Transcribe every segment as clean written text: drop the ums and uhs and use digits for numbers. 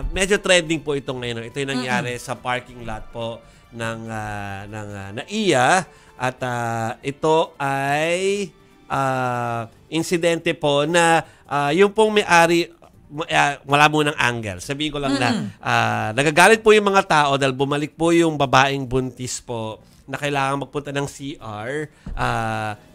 medyo trending po ito ngayon. Ito yung nangyari sa parking lot po ng NAIA at ito ay insidente po na yung pong may-ari wala munang angle. Sabihin ko lang na nagagalit po yung mga tao dahil bumalik po yung babaeng buntis po na kailangan magpunta ng CR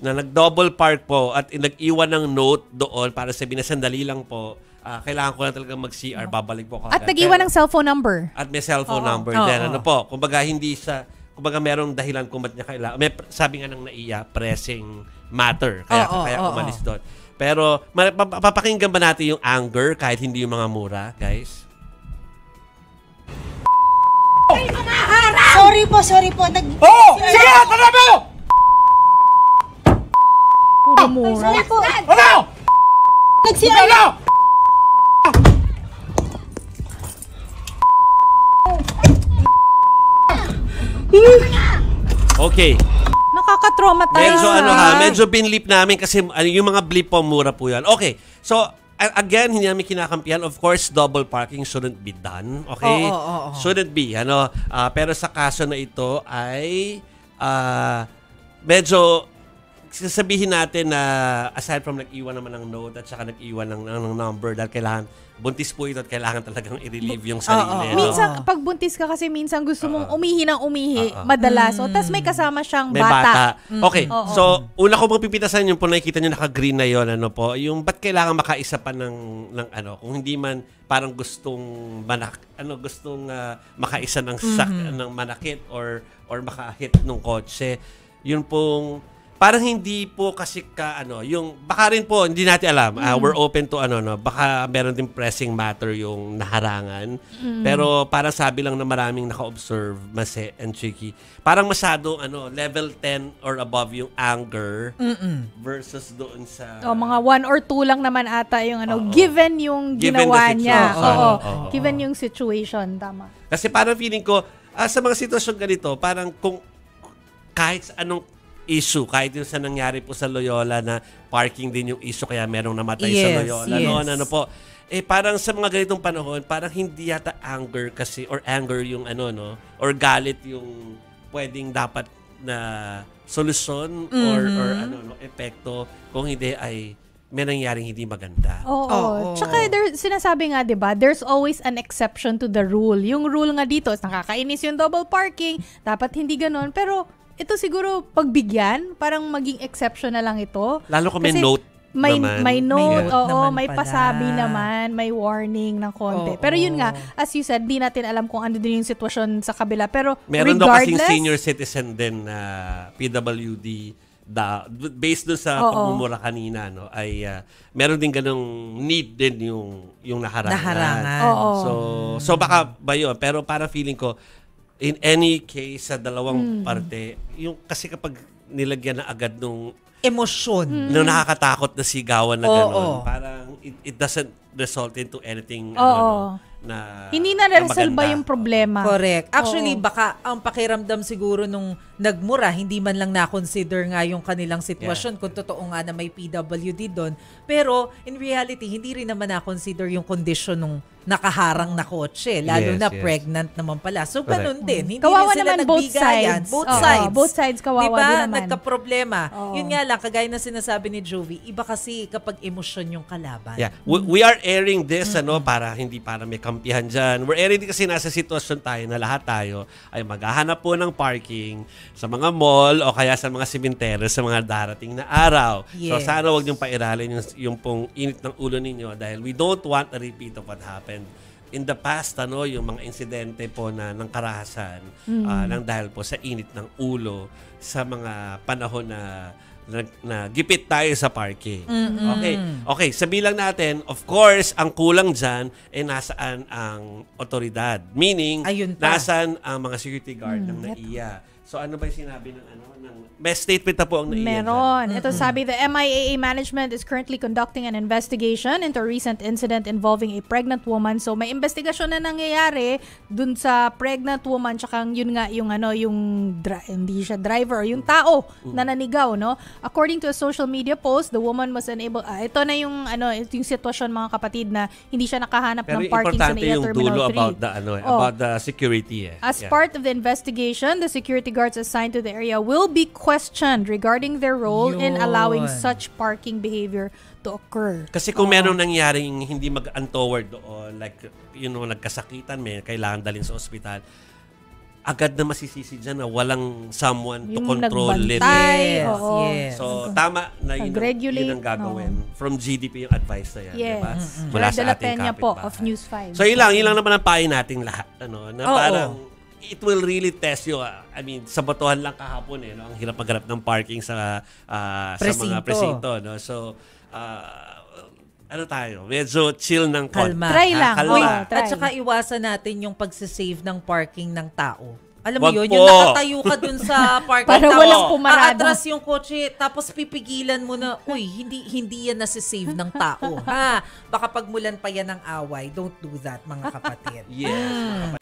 na nag-double park po at nag-iwan ng note doon para sabihin na sandali lang po. Kailangan ko na talaga mag-CR, babalik po kagad. At nag-iwan ng cellphone number. At may cellphone number din. Ano po, kumbaga hindi sa, kumbaga merong dahilan kung ba't niya kailangan. May, sabi nga ng NAIA, pressing matter. Kaya umalis doon. Pero papakinggan ba natin yung anger kahit hindi yung mga mura, guys? Sorry po. Sige! Tara mo! Puro mura. Sorry po. Ano? Nagsiya. Okay. Nakaka-traumatize. Medyo binlip namin kasi yung mga blip po, mura po yan. Okay. So, again, hindi namin kinakampihan. Of course, double parking shouldn't be done. Okay? Shouldn't be. Pero sa kaso na ito ay medyo sasabihin natin na aside from nag-iwan naman ng note at saka nag-iwan ng number dahil kailangan, buntis po ito at kailangan talagang i-relieve yung sarili. Minsan, pag buntis ka kasi minsan gusto mong umihi ng umihi madalas. Tapos may kasama siyang may bata. Okay. So, una ko magpipitasan yung po nakikita nyo naka-green na yon yung ba't kailangan makaisa pa ng kung hindi man parang gustong makaisa ng ng manakit or makahit ng kotse. Yun pong parang hindi po kasi yung baka rin po hindi natin alam. We're open to baka meron din pressing matter yung naharangan. Pero parang sabi lang na maraming naka-observe, Mase and Chicky. Parang masyado level 10 or above yung anger versus doon sa mga 1 or 2 lang naman ata yung given yung ginawa niya. Given yung situation, tama. Kasi parang feeling ko sa mga sitwasyon ganito, parang kung kahit anong issue, kahit yung sa nangyari po sa Loyola na parking din yung issue kaya merong namatay sa Loyola. Po. Parang sa mga ganitong panahon, parang hindi yata anger kasi or anger yung or galit yung pwedeng dapat na solusyon or epekto kung hindi ay may nangyaring hindi maganda. Tsaka sinasabi nga, 'di ba, there's always an exception to the rule. Yung rule nga dito, nakakainis yung double parking, dapat hindi ganoon. Pero ito siguro pagbigyan, parang maging exception na lang ito. Lalo kung may note naman. May note, may pasabi naman, may warning ng konti. Pero yun nga, as you said, di natin alam kung ano din yung sitwasyon sa kabila. Pero meron daw kasing senior citizen din na PWD based doon sa pagmumura kanina, ay meron din ganung need din yung naharangan. So baka ba yun? Pero para feeling ko, in any case, sa dalawang parte, yung kasi kapag nilagyan na agad nung emosyon, nung nakakatakot na sigawan na gano'n, parang it doesn't result into anything na hindi na resolve yung problema. Correct. Actually, baka ang pakiramdam siguro nung nagmura, hindi man lang na-consider nga yung kanilang sitwasyon kung totoo nga na may PWD doon. Pero in reality, hindi rin naman na-consider yung condition nung nakaharang na kotse, lalo na pregnant naman pala. So, ganun din. Hindi kawawa rin sila naman both sides. Both sides kawawa din naman. Nagka-problema. Yun nga lang, kagaya na sinasabi ni Jovi, iba kasi kapag emosyon yung kalaban. We are airing this para hindi para may kampihan dyan. We're airing din kasi nasa sitwasyon tayo na lahat tayo ay maghahanap po ng parking sa mga mall o kaya sa mga simenteryo sa mga darating na araw. So, sana huwag niyong pairalin yung pong init ng ulo ninyo dahil we don't want a repeat of what happened in the past, yung mga insidente po na ng karahasan nang dahil po sa init ng ulo sa mga panahon na gipit tayo sa parking. Okay, sabilang natin, of course, ang kulang dyan nasaan ang otoridad. Meaning, nasaan ang mga security guard ng NAIA. So ano ba yung sinabi ng best statement na po ang naiyan Meron. Ito sabi, the MIAA management is currently conducting an investigation into a recent incident involving a pregnant woman. So may investigasyon na nangyayari dun sa pregnant woman tsaka yun nga yung hindi siya driver, yung tao na nanigaw, no? According to a social media post, the woman was unable ito na yung ito yung sitwasyon mga kapatid na hindi siya nakahanap Pero ng parking sa importante NAIA yung Terminal dulo 3. about the security. As part of the investigation, the security guards assigned to the area will be questioned regarding their role in allowing such parking behavior to occur. Kasi kung meron nangyaring hindi mag-untoward doon, like, nagkasakitan, may kailangan dalhin sa ospital, agad na masisisi dyan na walang someone to Yung control it. nagbantay. Yes, Oo. yes. So, tama na Nag-regulate, yun ang gagawin. From GDP yung advice na yan, Yes. diba? Gerard Mula de sa la ating Peña po kapitbahay. of News 5. So, yun lang naman ang payo nating lahat. Na Oo. parang, it will really test you. I mean, sa botohan lang kahapon ang hirap maghanap ng parking sa mga presinto. No? So, tayo? Medyo chill ng Kalma. Try lang. Kalma. Try. At saka iwasan natin yung pagsisave ng parking ng tao. Alam mo Wag yun, po. yung nakatayo ka dun sa parking Para tao, walang pumarada. aatras yung kotse, tapos pipigilan mo na, uy, hindi yan nasisave ng tao. Ha? Baka pagmulan pa yan ng away. Don't do that, mga kapatid. Yes.